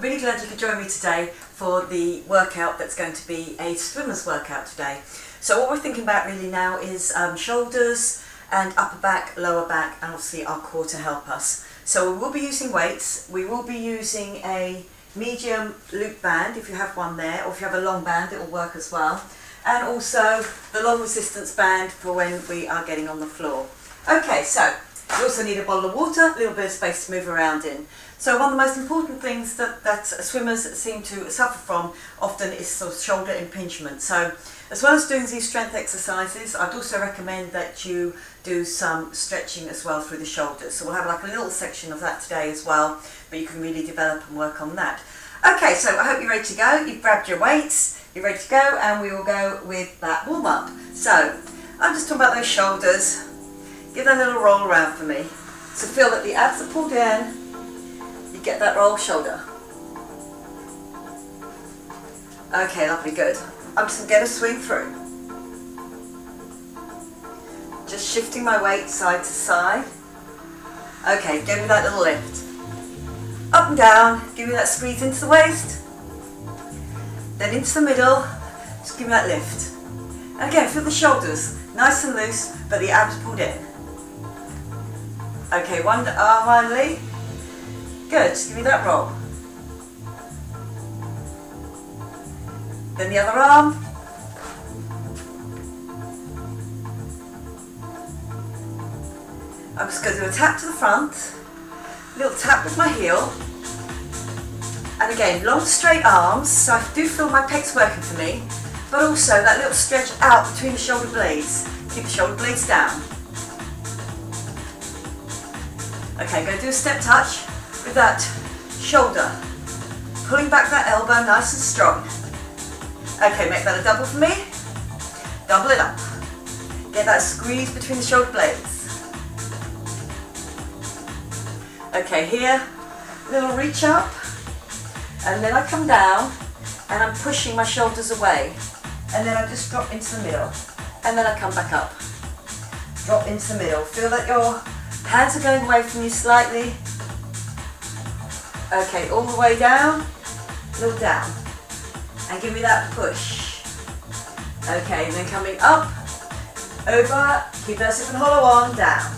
I'm really glad you could join me today for the workout that's going to be a swimmer's workout today. So what we're thinking about really now is shoulders and upper back, lower back, and obviously our core to help us. So we will be using weights. We will be using a medium loop band if you have one there, or if you have a long band it will work as well. And also the long resistance band for when we are getting on the floor. Okay, so you also need a bottle of water, a little bit of space to move around in. So one of the most important things that swimmers seem to suffer from often is sort of shoulder impingement. So as well as doing these strength exercises, I'd also recommend that you do some stretching as well through the shoulders. So we'll have like a little section of that today as well, but you can really develop and work on that. Okay, so I hope you're ready to go. You've grabbed your weights, you're ready to go, and we will go with that warm up. So I'm just talking about those shoulders. Give that a little roll around for me. So feel that the abs are pulled in. You get that roll shoulder. Okay, lovely, good. I'm just going to get a swing through. Just shifting my weight side to side. Okay, give me that little lift. Up and down, give me that squeeze into the waist. Then into the middle, just give me that lift. And again, feel the shoulders, nice and loose, but the abs pulled in. Okay, one arm only. Good, just give me that roll. Then the other arm. I'm just going to do a tap to the front, a little tap with my heel, and again, long straight arms, so I do feel my pecs working for me, but also that little stretch out between the shoulder blades. Keep the shoulder blades down. Okay, I'm going to do a step touch with that shoulder, pulling back that elbow nice and strong. Okay, make that a double for me. Double it up. Get that squeeze between the shoulder blades. Okay, here, little reach up, and then I come down, and I'm pushing my shoulders away, and then I just drop into the middle, and then I come back up. Drop into the middle. Feel that your hands are going away from you slightly. Okay, all the way down, little down, and give me that push. Okay, and then coming up, over, keep that sip and hollow on, down.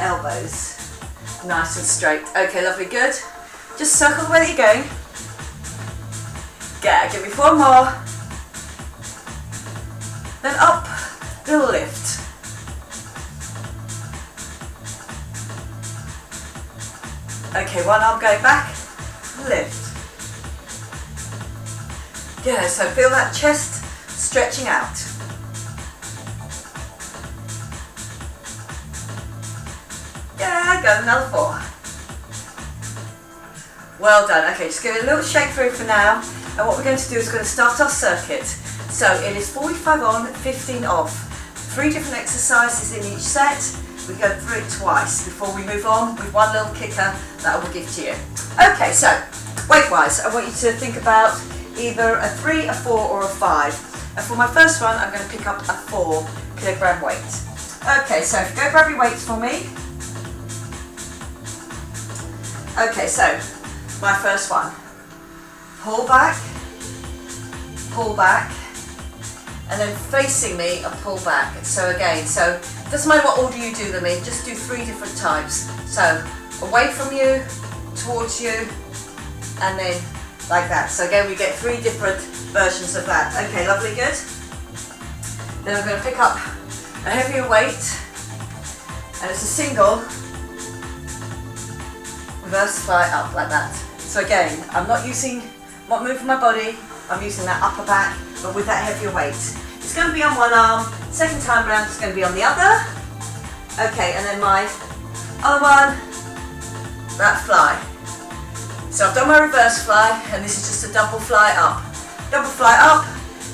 Elbows, nice and straight. Okay, lovely, good. Just circle the way that you're going. Good, give me four more. Then up, little lift. Okay, one arm going back, lift. Good, so feel that chest stretching out. Yeah, go another four. Well done. Okay, just give it a little shake through for now. And what we're going to do is we're going to start our circuit. So it is 45 on, 15 off. 3 different exercises in each set. We go through it twice before we move on with one little kicker that I will give to you. Okay, so weight-wise, I want you to think about either a 3, a 4, or a 5. And for my first one, I'm going to pick up a 4 kilogram weight. Okay, so if you go grab your weights for me. Okay, so my first one. Pull back, and then facing me a pull back. So again, so it doesn't matter what order you do them in, just do 3 different types. So away from you, towards you, and then like that. So again, we get 3 different versions of that. Okay, lovely, good. Then I'm going to pick up a heavier weight, and it's a single reverse fly up like that. So again, I'm not moving my body, I'm using that upper back, but with that heavier weight. It's going to be on one arm, second time round it's going to be on the other. Okay, and then my other one, that fly. So I've done my reverse fly, and this is just a double fly up. Double fly up,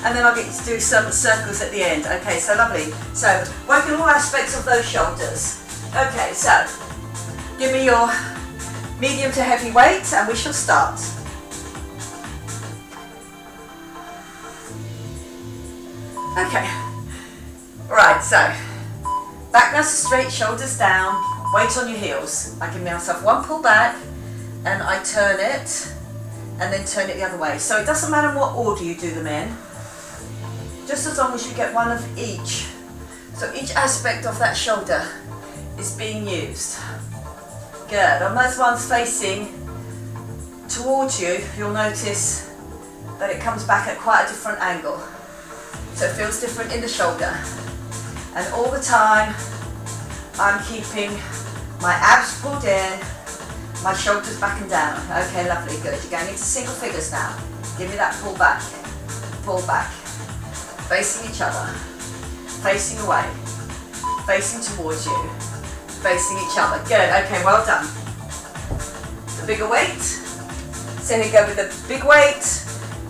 and then I'll get to do some circles at the end. Okay, so lovely. So working all aspects of those shoulders. Okay, so give me your medium to heavy weight, and we shall start. Okay, right, so back nice and straight, shoulders down, weight on your heels. I give myself one pull back, and I turn it and then turn it the other way. So it doesn't matter what order you do them in, just as long as you get one of each. So each aspect of that shoulder is being used. Good. On those ones facing towards you, you'll notice that it comes back at quite a different angle. So it feels different in the shoulder. And all the time, I'm keeping my abs pulled in, my shoulders back and down. Okay, lovely, good. You're going into single figures now. Give me that pull back, facing each other, facing away, facing towards you, facing each other. Good, okay, well done. The bigger weight. So here you go with the big weight,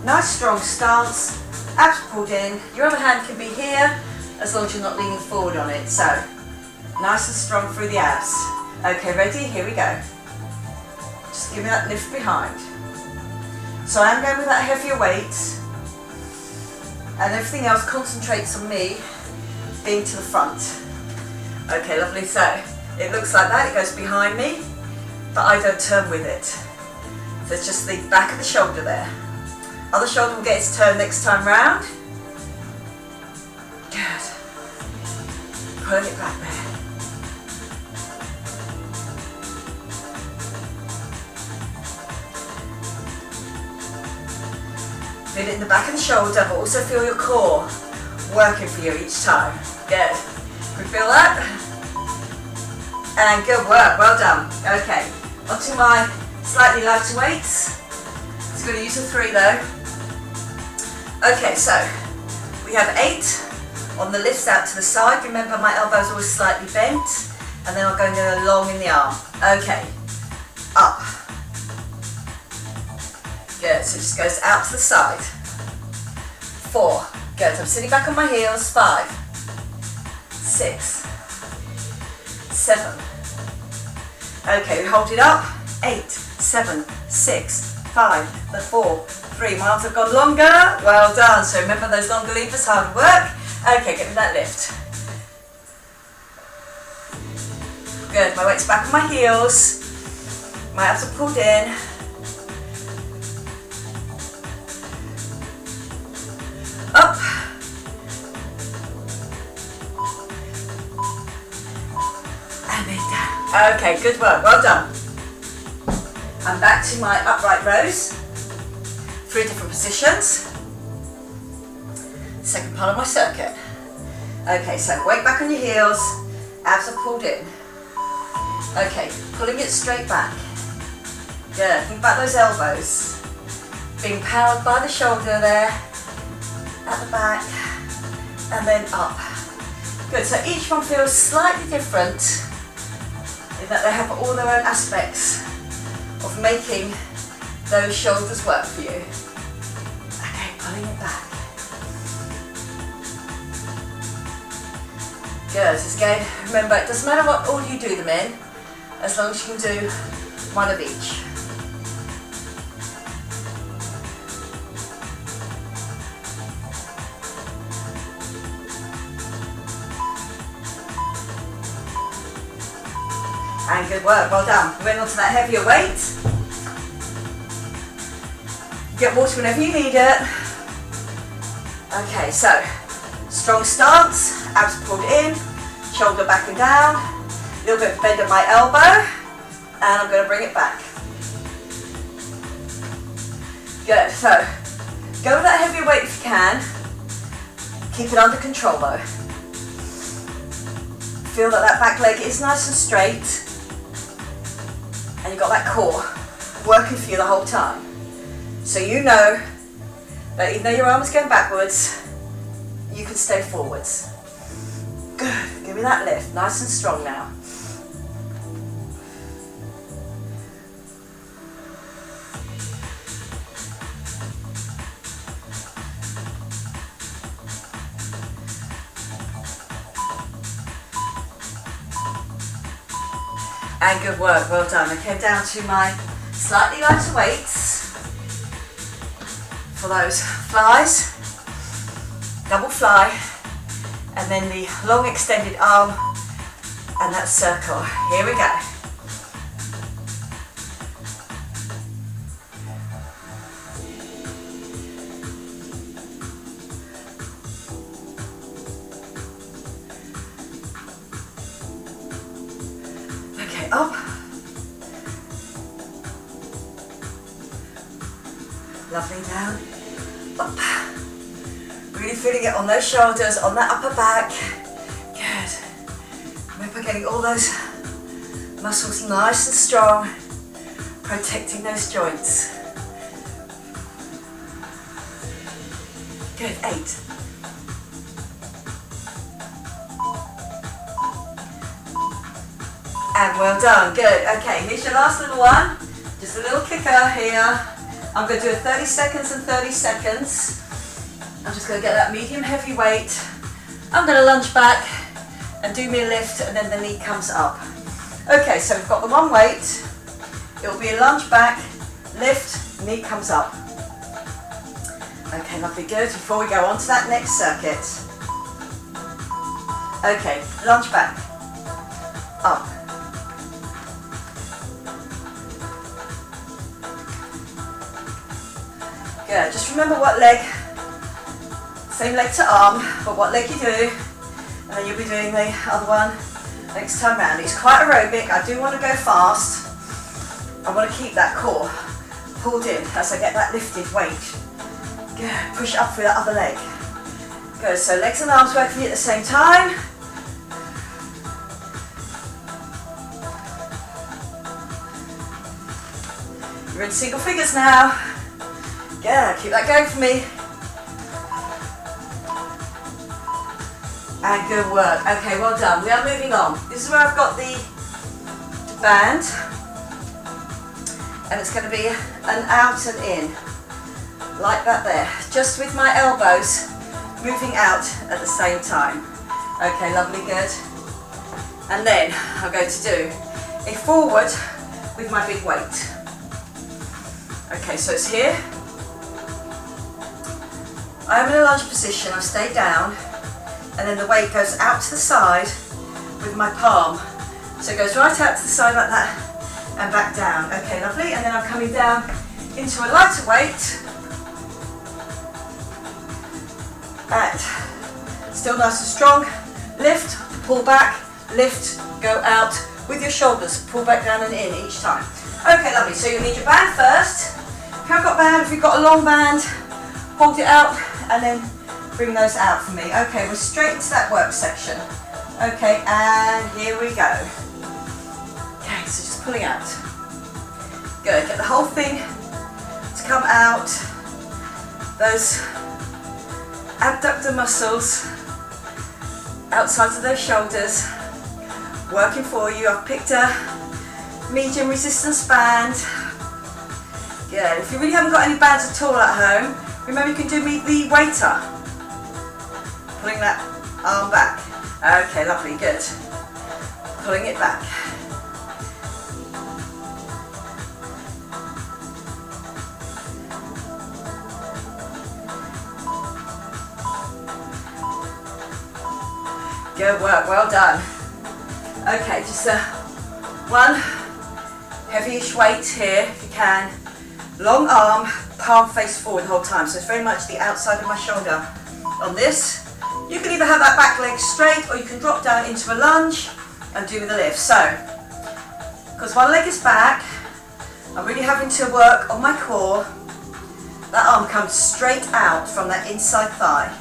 nice strong stance, abs pulled in. Your other hand can be here, as long as you're not leaning forward on it. So, nice and strong through the abs. Okay, ready? Here we go. Just give me that lift behind. So I'm going with that heavier weight, and everything else concentrates on me being to the front. Okay, lovely. So it looks like that. It goes behind me, but I don't turn with it. So it's just the back of the shoulder there. Other shoulder will get its turn next time round. Good. Pulling it back there. Feel it in the back of the shoulder, but also feel your core working for you each time. Good. We feel that? And good work, well done. Okay, onto my slightly lighter weights. Just going to use the 3 though. Okay, so we have 8 on the lifts out to the side. Remember, my elbows are always slightly bent, and then I'm going along in the arm. Okay, up. Good, so it just goes out to the side. 4, good, I'm sitting back on my heels. 5, 6, 7. Okay, we hold it up. 8, 7, 6, 5, 4, 3. My arms have gone longer. Well done. So remember those longer levers, hard work. Okay, get me that lift. Good, my weight's back on my heels. My abs are pulled in. Up. And then down. Okay, good work, well done. I'm back to my upright rows. 3 different positions. Second part of my circuit. Okay, so weight back on your heels, abs are pulled in. Okay, pulling it straight back. Good, think about those elbows. Being powered by the shoulder there, at the back, and then up. Good, so each one feels slightly different in that they have all their own aspects of making those shoulders work for you. Okay, pulling it back. Good, so again, remember it doesn't matter what order you do them in, as long as you can do one of each. And good work, well done. We're on to that heavier weight. Get water whenever you need it. Okay, so strong stance, abs pulled in, shoulder back and down, a little bit of bend at my elbow, and I'm going to bring it back. Good, so go with that heavier weight if you can. Keep it under control though. Feel that that back leg is nice and straight. And you've got that core working for you the whole time. So you know that even though your arm is going backwards, you can stay forwards. Good, give me that lift, nice and strong now. And good work, well done. Okay, down to my slightly lighter weights for those flies, double fly, and then the long extended arm and that circle. Here we go. up. Lovely, down, up. Really feeling it on those shoulders, on that upper back. Good. Remember getting all those muscles nice and strong, protecting those joints. Good, 8. And well done, good. Okay, here's your last little one. Just a little kicker here. I'm going to do a 30 seconds and 30 seconds. I'm just going to get that medium heavy weight. I'm going to lunge back and do me a lift, and then the knee comes up. Okay, so we've got the one weight. It'll be a lunge back, lift, knee comes up. Okay, lovely, good. Before we go on to that next circuit. Okay, lunge back, up. Good, just remember what leg, same leg to arm, but what leg you do, and then you'll be doing the other one next time round. It's quite aerobic, I do want to go fast. I want to keep that core pulled in as I get that lifted weight. Good, push up through that other leg. Good, so legs and arms working at the same time. You're in single figures now. Yeah, keep that going for me. And good work. Okay, well done. We are moving on. This is where I've got the band. And it's going to be an out and in. Like that there. Just with my elbows moving out at the same time. Okay, lovely, good. And then I'm going to do a forward with my big weight. Okay, so it's here. I'm in a lunge position, I stay down, and then the weight goes out to the side with my palm. So it goes right out to the side like that and back down. Okay, lovely, and then I'm coming down into a lighter weight. And still nice and strong. Lift, pull back, lift, go out with your shoulders. Pull back down and in each time. Okay, lovely, so you'll need your band first. If you haven't got a band, if you've got a long band, hold it out and then bring those out for me. Okay, we're straight into that work section. Okay, and here we go. Okay, so just pulling out. Good, get the whole thing to come out. Those abductor muscles outside of those shoulders working for you. I've picked a medium resistance band. Good, if you really haven't got any bands at all at home, remember you can do the waiter. Pulling that arm back. Okay, lovely, good. Pulling it back. Good work, well done. Okay, just one heavyish weight here if you can. Long arm, palm face forward the whole time, so it's very much the outside of my shoulder. On this, you can either have that back leg straight or you can drop down into a lunge and do the lift. So, because one leg is back, I'm really having to work on my core. That arm comes straight out from that inside thigh.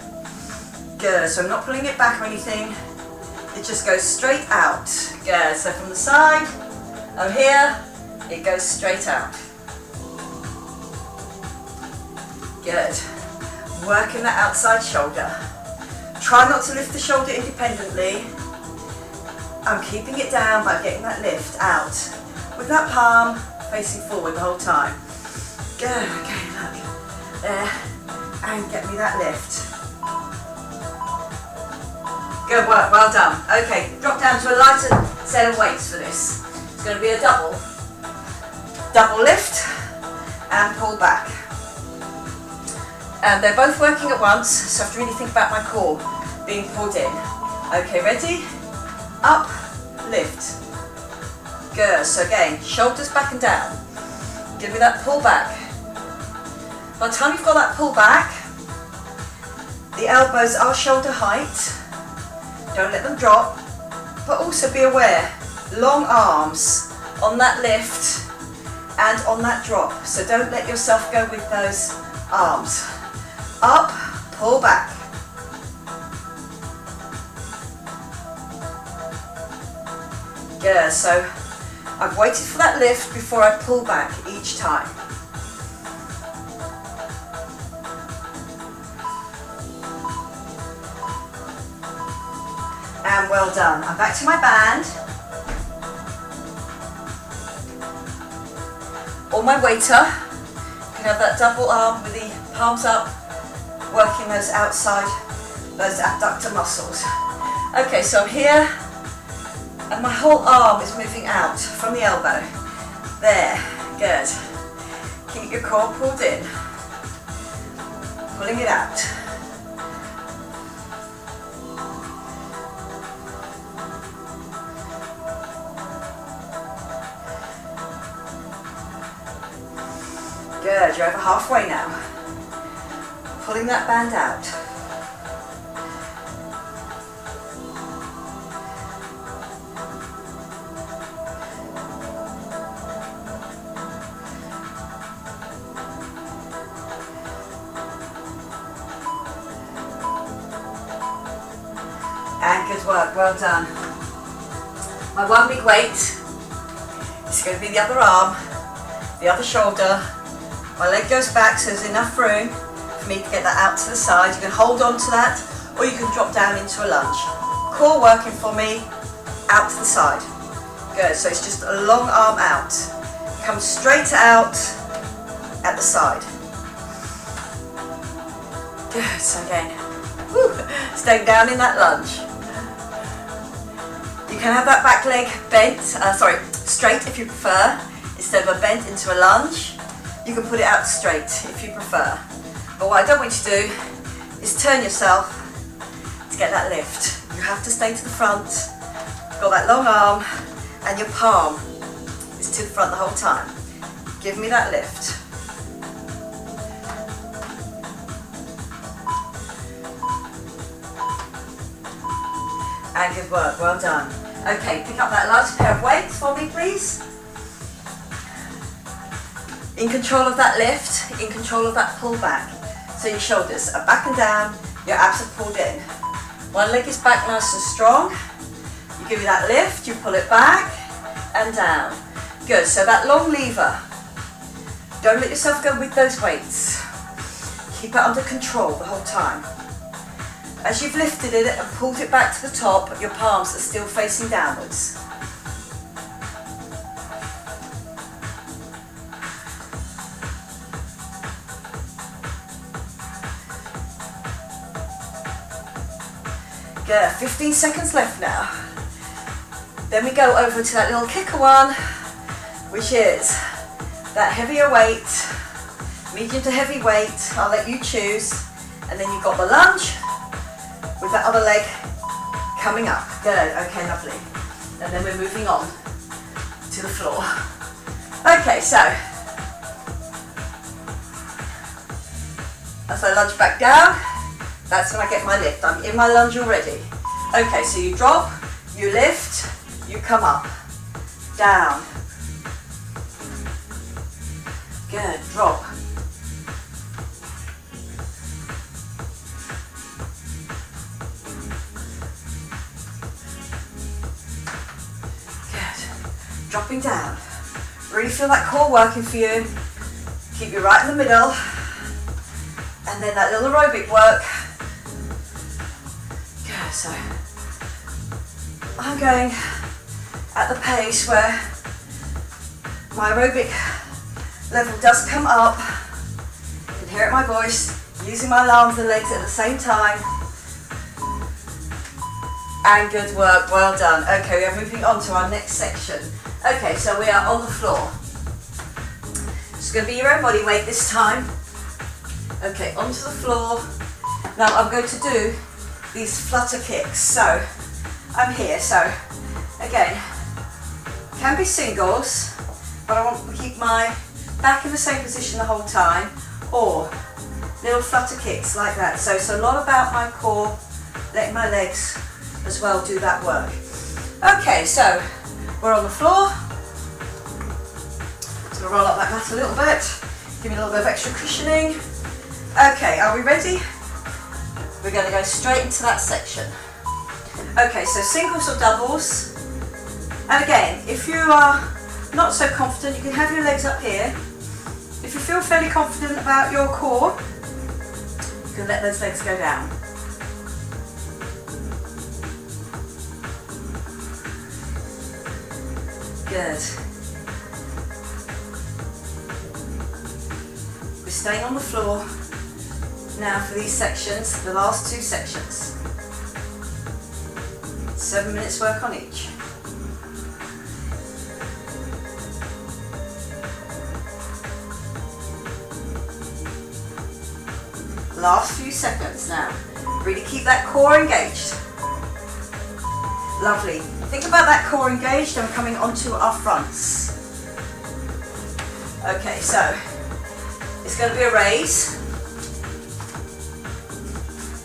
Good, so I'm not pulling it back or anything, it just goes straight out. Good, so from the side, I'm here, it goes straight out. Good. Working that outside shoulder. Try not to lift the shoulder independently. I'm keeping it down by getting that lift out with that palm facing forward the whole time. Good. Okay, look. There. And get me that lift. Good work. Well done. Okay, drop down to a lighter set of weights for this. It's going to be a double lift and pull back. And they're both working at once, so I have to really think about my core being pulled in. Okay, ready? Up, lift. Good, so again, shoulders back and down. Give me that pull back. By the time you've got that pull back, the elbows are shoulder height. Don't let them drop, but also be aware long arms on that lift and on that drop. So don't let yourself go with those arms. Up, pull back. Good, so I've waited for that lift before I pull back each time. And well done. I'm back to my band. Or my waiter. You can have that double arm with the palms up, working those outside, those abductor muscles. Okay, so I'm here, and my whole arm is moving out from the elbow. There, good. Keep your core pulled in. Pulling it out. Good, you're over halfway now. Pulling that band out. And good work, well done. My one big weight is going to be the other arm, the other shoulder. My leg goes back so there's enough room for me to get that out to the side. You can hold on to that or you can drop down into a lunge. Core working for me, out to the side. Good, so it's just a long arm out. Come straight out at the side. Good, so again, staying down in that lunge. You can have that back leg bent, straight if you prefer. Instead of a bent into a lunge, you can put it out straight if you prefer. But what I don't want you to do is turn yourself to get that lift. You have to stay to the front. You've got that long arm and your palm is to the front the whole time. Give me that lift. And good work, well done. Okay, pick up that large pair of weights for me, please. In control of that lift, in control of that pull back. So your shoulders are back and down, your abs are pulled in. One leg is back nice and strong. You give it that lift, you pull it back and down. Good, so that long lever. Don't let yourself go with those weights. Keep it under control the whole time. As you've lifted it and pulled it back to the top, your palms are still facing downwards. Good, 15 seconds left now. Then we go over to that little kicker one, which is that heavier weight, medium to heavy weight, I'll let you choose. And then you've got the lunge with that other leg coming up. Good, okay, lovely. And then we're moving on to the floor. Okay, so as I lunge back down, that's when I get my lift. I'm in my lunge already. Okay, so you drop, you lift, you come up, down. Good, drop. Good, dropping down. Really feel that core working for you. Keep you right in the middle. And then that little aerobic work. Good, so I'm going at the pace where my aerobic level does come up. You can hear it in my voice, using my arms and legs at the same time. And good work, well done. Okay, we are moving on to our next section. Okay, so we are on the floor. It's going to be your own body weight this time. Okay, onto the floor. Now I'm going to do these flutter kicks. So I'm here, so again, can be singles, but I want to keep my back in the same position the whole time, or little flutter kicks like that. So it's a lot about my core, letting my legs as well do that work. Okay, so We're on the floor. Just going to roll up that mat a little bit. Give me a little bit of extra cushioning. Okay, are we ready? We're going to go straight into that section. Okay, so singles or doubles. And again, if you are not so confident, you can have your legs up here. If you feel fairly confident about your core, you can let those legs go down. Good. We're staying on the floor now for these sections, the last two sections. 7 minutes work on each. Last few seconds now. Really keep that core engaged. Lovely. Think about that core engaged and coming onto our fronts. Okay, so it's going to be a raise.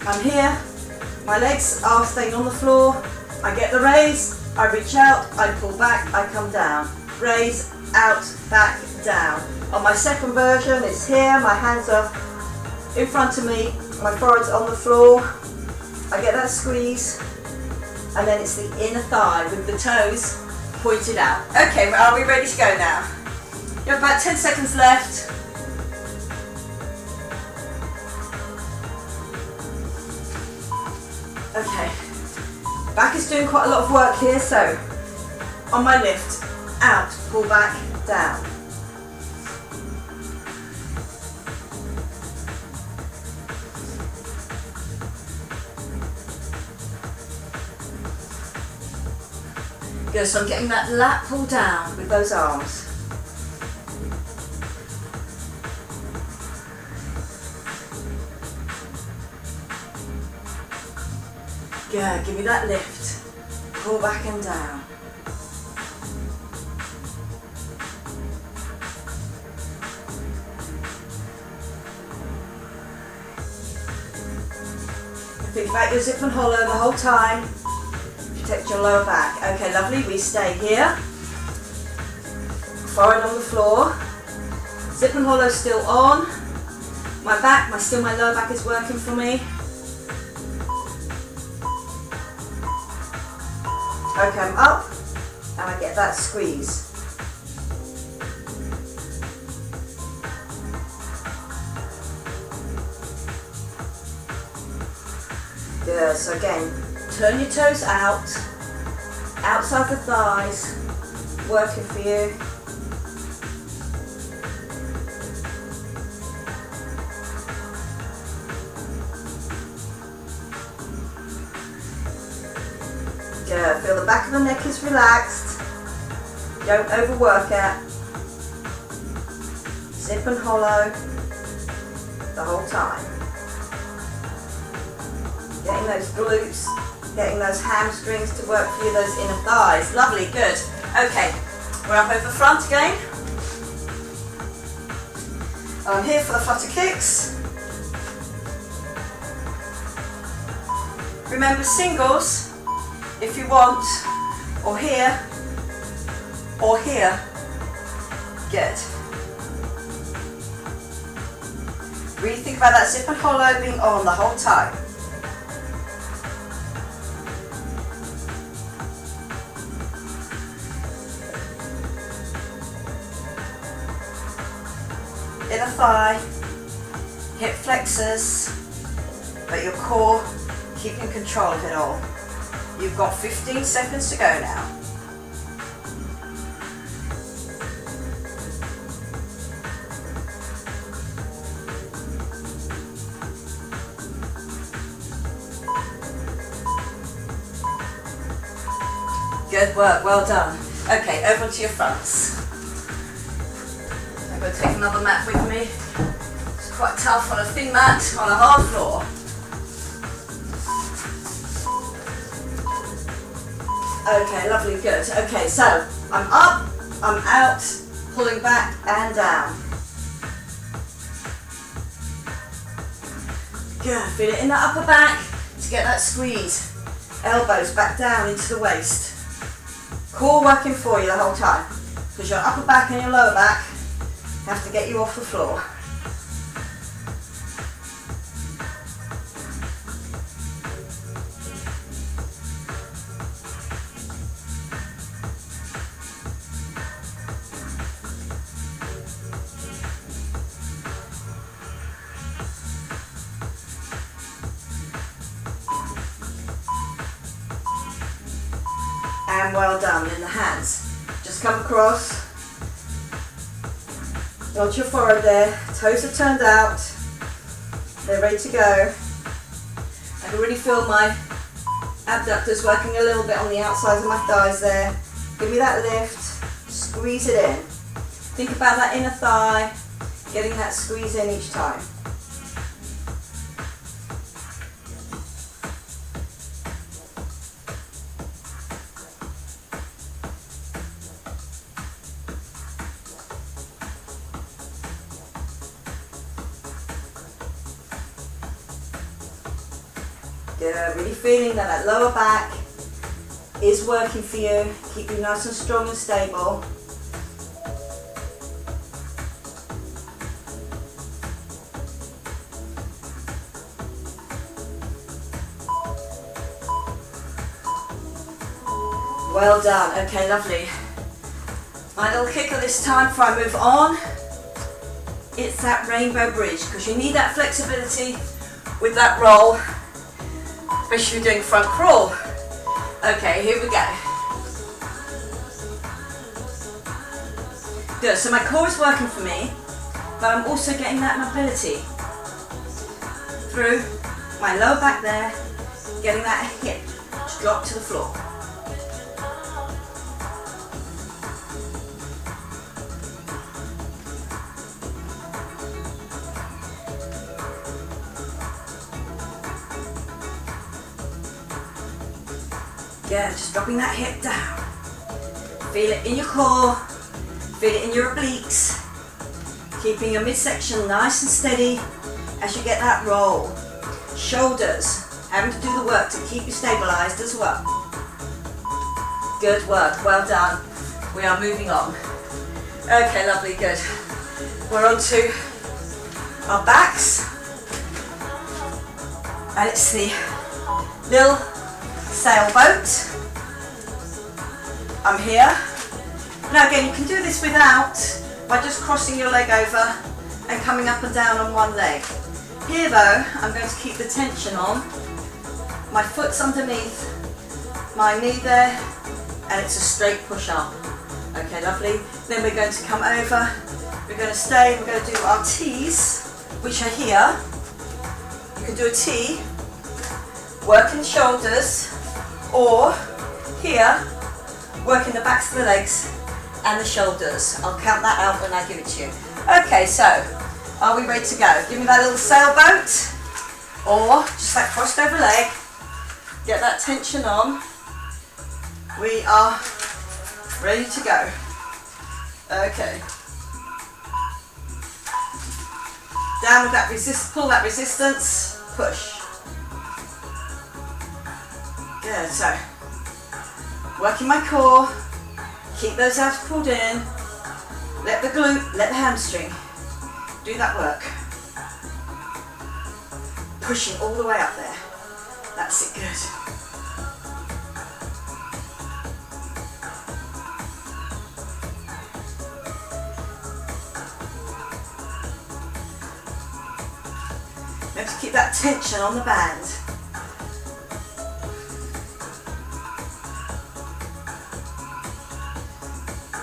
I'm here. My legs are staying on the floor. I get the raise. I reach out. I pull back. I come down. Raise, out, back, down. On my second version, it's here. My hands are in front of me, my forehead's on the floor, I get that squeeze, and then it's the inner thigh with the toes pointed out. Okay, are we ready to go now? You have about 10 seconds left. Okay, back is doing quite a lot of work here, so on my lift, out, pull back, down. Good, so I'm getting that lat pull down with those arms. Good, give me that lift. Pull back and down. Think about your zip and hollow the whole time. Protect your lower back. Okay, lovely. We stay here. Forehead on the floor. Zip and hollow still on. My back, my lower back is working for me. Okay, I'm up and I get that squeeze. Good. So again, turn your toes out, outside the thighs, working for you. Good. Feel the back of the neck is relaxed. Don't overwork it. Zip and hollow the whole time. Getting those glutes, getting those hamstrings to work for you, those inner thighs. Lovely, good. Okay, we're up over front again. I'm here for the flutter kicks. Remember singles, if you want, or here, or here. Good. Really think about that zip and hollow being on the whole time. Inner thigh, hip flexors, but your core keeping control of it all. You've got 15 seconds to go now. Good work, well done. Okay, over to your fronts. I'm going to take another mat with me. It's quite tough on a thin mat, on a hard floor. Okay, lovely, good. Okay, so I'm up, I'm out, pulling back and down. Good, feel it in the upper back to get that squeeze. Elbows back down into the waist. Core working for you the whole time, because your upper back and your lower back have to get you off the floor. And well done. In the hands, just come across, nod your forehead there, toes are turned out, they're ready to go. I can really feel my abductors working a little bit on the outsides of my thighs there. Give me that lift, squeeze it in. Think about that inner thigh, getting that squeeze in each time. Good, really feeling that lower back is working for you. Keep you nice and strong and stable. Well done. Okay, lovely. My little kicker this time before I move on. It's that rainbow bridge, because you need that flexibility with that roll, especially if you're doing front crawl. Okay, here we go. Good, so my core is working for me, but I'm also getting that mobility through my lower back there, getting that hip to drop to the floor. Yeah, just dropping that hip down. Feel it in your core, feel it in your obliques. Keeping your midsection nice and steady as you get that roll. Shoulders having to do the work to keep you stabilized as well. Good work, well done. We are moving on. Okay, lovely, good. We're on to our backs. And it's the little sailboat. I'm here. Now again, you can do this without, by just crossing your leg over and coming up and down on one leg. Here though, I'm going to keep the tension on. My foot's underneath my knee there, and it's a straight push up. Okay, lovely. Then we're going to come over, we're going to stay, we're going to do our T's, which are here. You can do a T, working the shoulders, or here, working the backs of the legs and the shoulders. I'll count that out when I give it to you. Okay, so are we ready to go? Give me that little sailboat, or just that crossed over leg. Get that tension on. We are ready to go. Okay. Down with that pull that resistance, push. Good, so working my core, keep those abs pulled in, let the glute, let the hamstring do that work. Pushing all the way up there. That's it, good. Let's keep that tension on the band.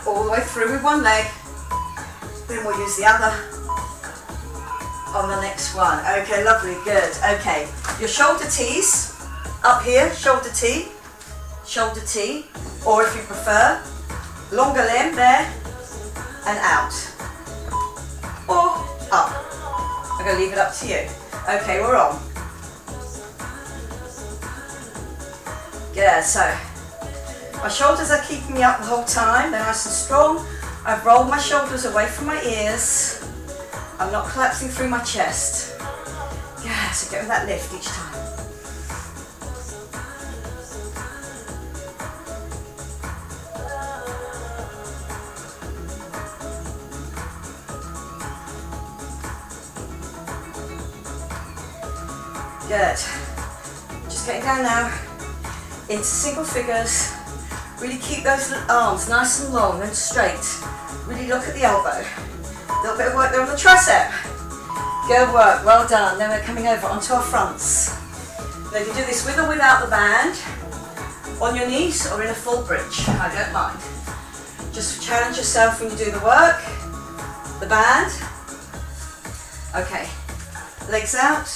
All the way through with one leg, then we'll use the other on the next one. Okay, lovely, good. Okay, your shoulder T's up here, shoulder T, or if you prefer, longer limb there and out, or up. I'm going to leave it up to you. Okay, we're on. Good, so my shoulders are keeping me up the whole time, they're nice and strong. I've rolled my shoulders away from my ears. I'm not collapsing through my chest. Yeah, so get with that lift each time. Good. Just getting down now into single figures. Really keep those arms nice and long and straight. Really look at the elbow. A little bit of work there on the tricep. Good work, well done. Then we're coming over onto our fronts. Now you can do this with or without the band, on your knees or in a full bridge, I don't mind. Just challenge yourself when you do the work. The band. Okay, legs out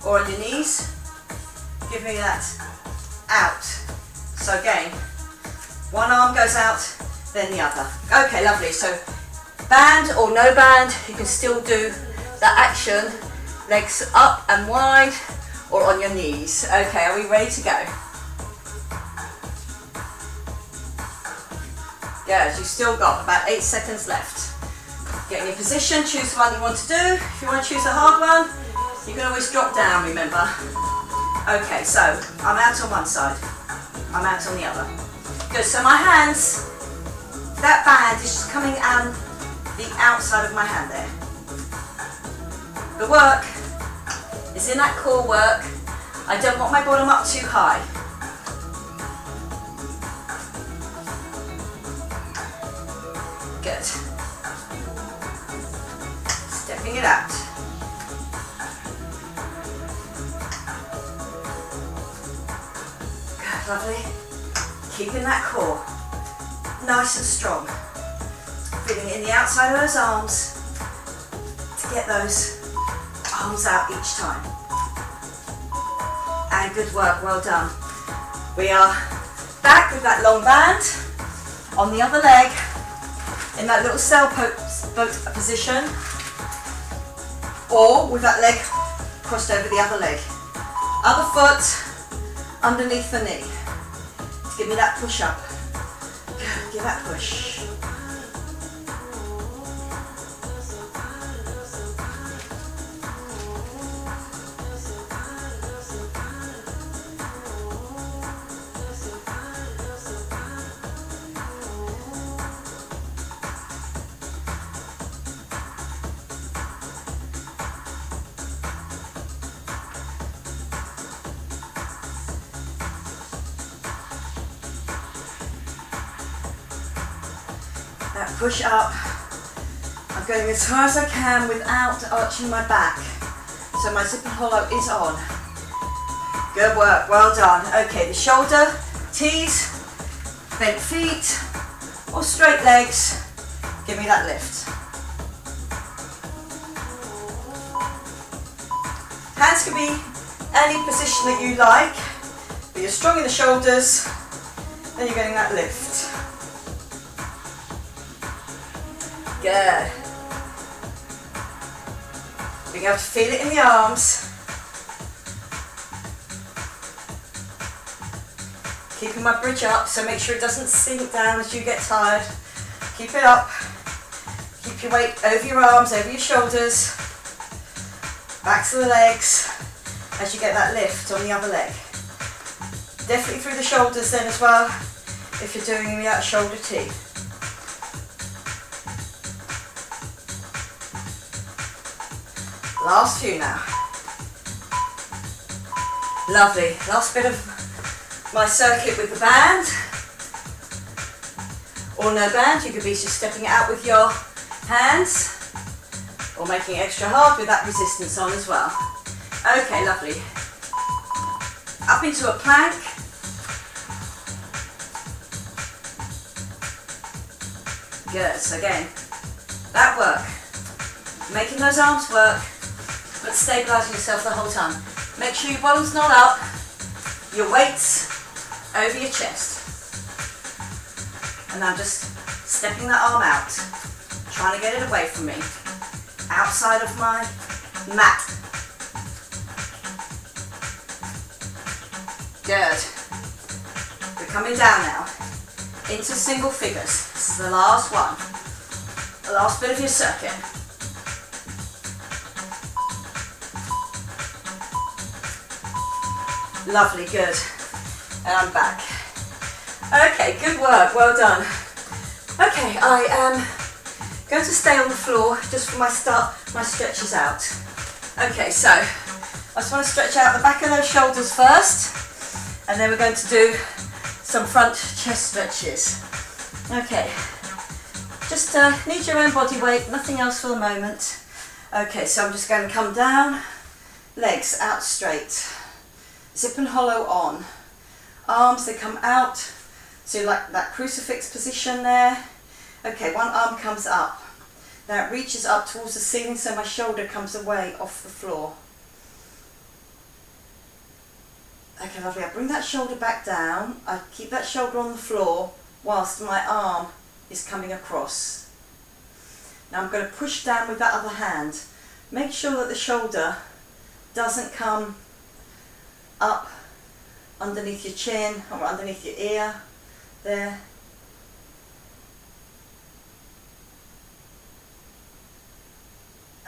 or on your knees. Give me that out. So again, one arm goes out, then the other. Okay, lovely. So band or no band, you can still do that action. Legs up and wide or on your knees. Okay, are we ready to go? Good, you've still got about 8 seconds left. Get in your position, choose the one you want to do. If you want to choose a hard one, you can always drop down, remember. Okay, so I'm out on one side, I'm out on the other. Good, so my hands, that band is just coming out the outside of my hand there. The work is in that core work. I don't want my bottom up too high. Good. Stepping it out. Good, lovely. Keeping that core nice and strong. Feeling it in the outside of those arms to get those arms out each time. And good work, well done. We are back with that long band on the other leg in that little sailboat position, or with that leg crossed over the other leg. Other foot underneath the knee to give me that push up. Give that push. That push up. I'm going as high as I can without arching my back. So my zip and hollow is on. Good work, well done. Okay, the shoulder, tees, bent feet, or straight legs. Give me that lift. Hands can be any position that you like, but you're strong in the shoulders, then you're getting that lift. Good. Being able to feel it in the arms. Keeping my bridge up, so make sure it doesn't sink down as you get tired. Keep it up. Keep your weight over your arms, over your shoulders. Back to the legs as you get that lift on the other leg. Definitely through the shoulders then as well, if you're doing that shoulder tee. Last few now. Lovely. Last bit of my circuit with the band. Or no band, you could be just stepping it out with your hands or making it extra hard with that resistance on as well. Okay, lovely. Up into a plank. Good, so again, that work. Making those arms work, but stabilising yourself the whole time. Make sure your bottom's not up, your weight's over your chest. And I'm just stepping that arm out, trying to get it away from me, outside of my mat. Good. We're coming down now, into single figures. This is the last one, the last bit of your circuit. Lovely, good. And I'm back. Okay, good work, well done. Okay, I am going to stay on the floor just for my stretches out. Okay, so I just want to stretch out the back of those shoulders first, and then we're going to do some front chest stretches. Okay, just need your own body weight, nothing else for the moment. Okay, so I'm just going to come down, legs out straight, zip and hollow on, arms, they come out, so like that crucifix position there. Okay, one arm comes up, now it reaches up towards the ceiling so my shoulder comes away off the floor. Okay, lovely, I bring that shoulder back down, I keep that shoulder on the floor whilst my arm is coming across. Now I'm going to push down with that other hand. Make sure that the shoulder doesn't come up underneath your chin or underneath your ear. There.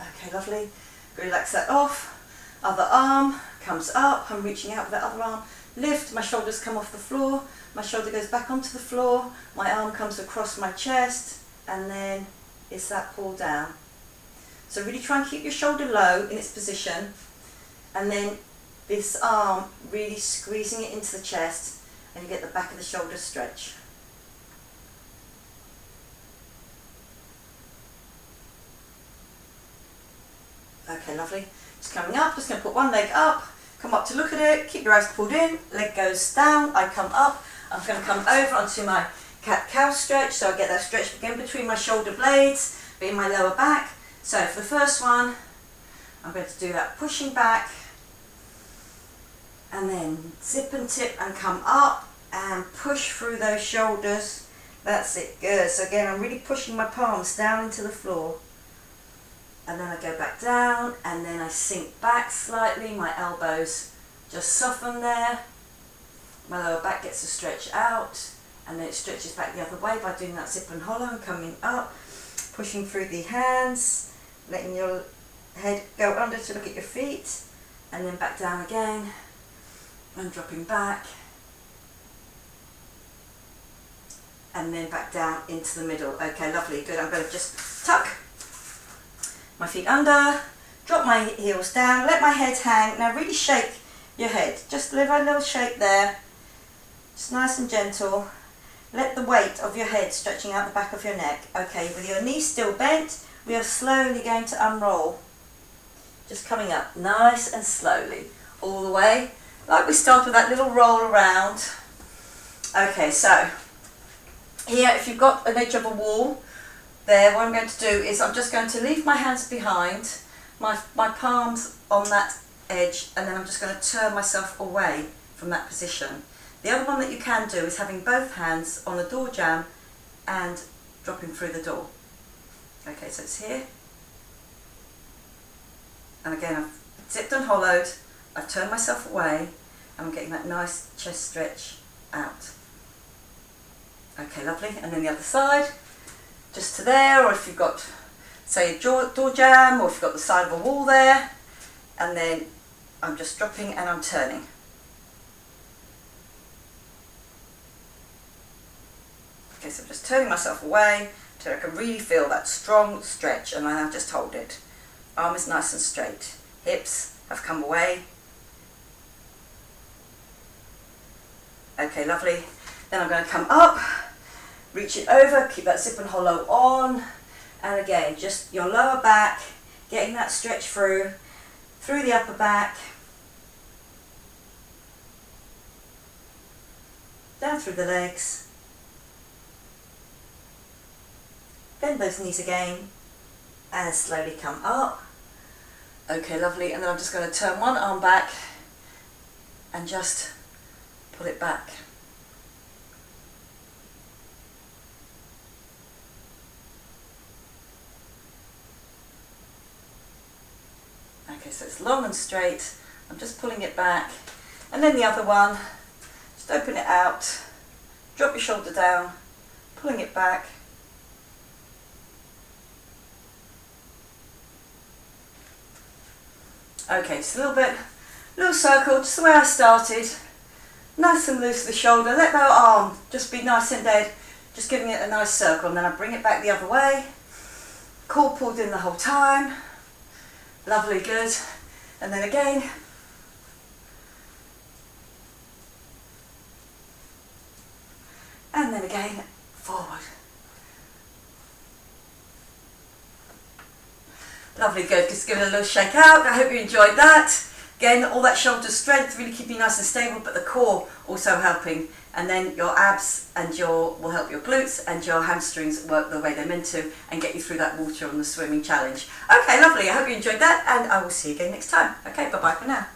Okay, lovely. Relax that off. Other arm comes up. I'm reaching out with that other arm. Lift, my shoulders come off the floor. My shoulder goes back onto the floor. My arm comes across my chest, and then it's that pull down. So really try and keep your shoulder low in its position, and then this arm really squeezing it into the chest, and you get the back of the shoulder stretch. Okay, lovely. Just coming up, just going to put one leg up, come up to look at it, keep your eyes pulled in, leg goes down, I come up, I'm going to come over onto my cat-cow stretch, so I get that stretch again between my shoulder blades, but in my lower back. So for the first one, I'm going to do that pushing back, and then zip and tip and come up and push through those shoulders. That's it, good. So again, I'm really pushing my palms down into the floor. And then I go back down, and then I sink back slightly, my elbows just soften there. My lower back gets a stretch out, and then it stretches back the other way by doing that zip and hollow and coming up, pushing through the hands, letting your head go under to look at your feet, and then back down again, and dropping back, and then back down into the middle. Okay, lovely, good. I'm going to just tuck my feet under, drop my heels down, let my head hang. Now really shake your head, just leave a little shake there, just nice and gentle. Let the weight of your head stretching out the back of your neck. Okay, with your knees still bent, we are slowly going to unroll. Just coming up nice and slowly, all the way, like we start with that little roll around. Okay, so here, if you've got an edge of a wall, there, what I'm going to do is I'm just going to leave my hands behind, my palms on that edge, and then I'm just going to turn myself away from that position. The other one that you can do is having both hands on a door jamb and dropping through the door. Okay, so it's here. And again, I've zipped and hollowed, I've turned myself away, and I'm getting that nice chest stretch out. Okay, lovely. And then the other side. Just to there, or if you've got, say, a door jamb, or if you've got the side of a wall there, and then I'm just dropping and I'm turning. Okay, so I'm just turning myself away till I can really feel that strong stretch, and then I just hold it. Arm is nice and straight, hips have come away. Okay, lovely. Then I'm going to come up, reach it over, keep that zip and hollow on, and again, just your lower back, getting that stretch through the upper back, down through the legs, bend those knees again, and slowly come up. Okay, lovely, and then I'm just going to turn one arm back, and just pull it back. Okay, so it's long and straight, I'm just pulling it back, and then the other one, just open it out, drop your shoulder down, pulling it back, okay, just a little circle, just the way I started, nice and loose the shoulder, let that arm just be nice and dead, just giving it a nice circle, and then I bring it back the other way, core pulled in the whole time. Lovely, good. And then again, And then again, forward. Lovely, good. Just give it a little shake out. I hope you enjoyed that. Again, all that shoulder strength, really keeping you nice and stable, but the core also helping. And then your abs and will help your glutes, and your hamstrings work the way they're meant to and get you through that water on the swimming challenge. Okay, lovely. I hope you enjoyed that, and I will see you again next time. Okay, bye-bye for now.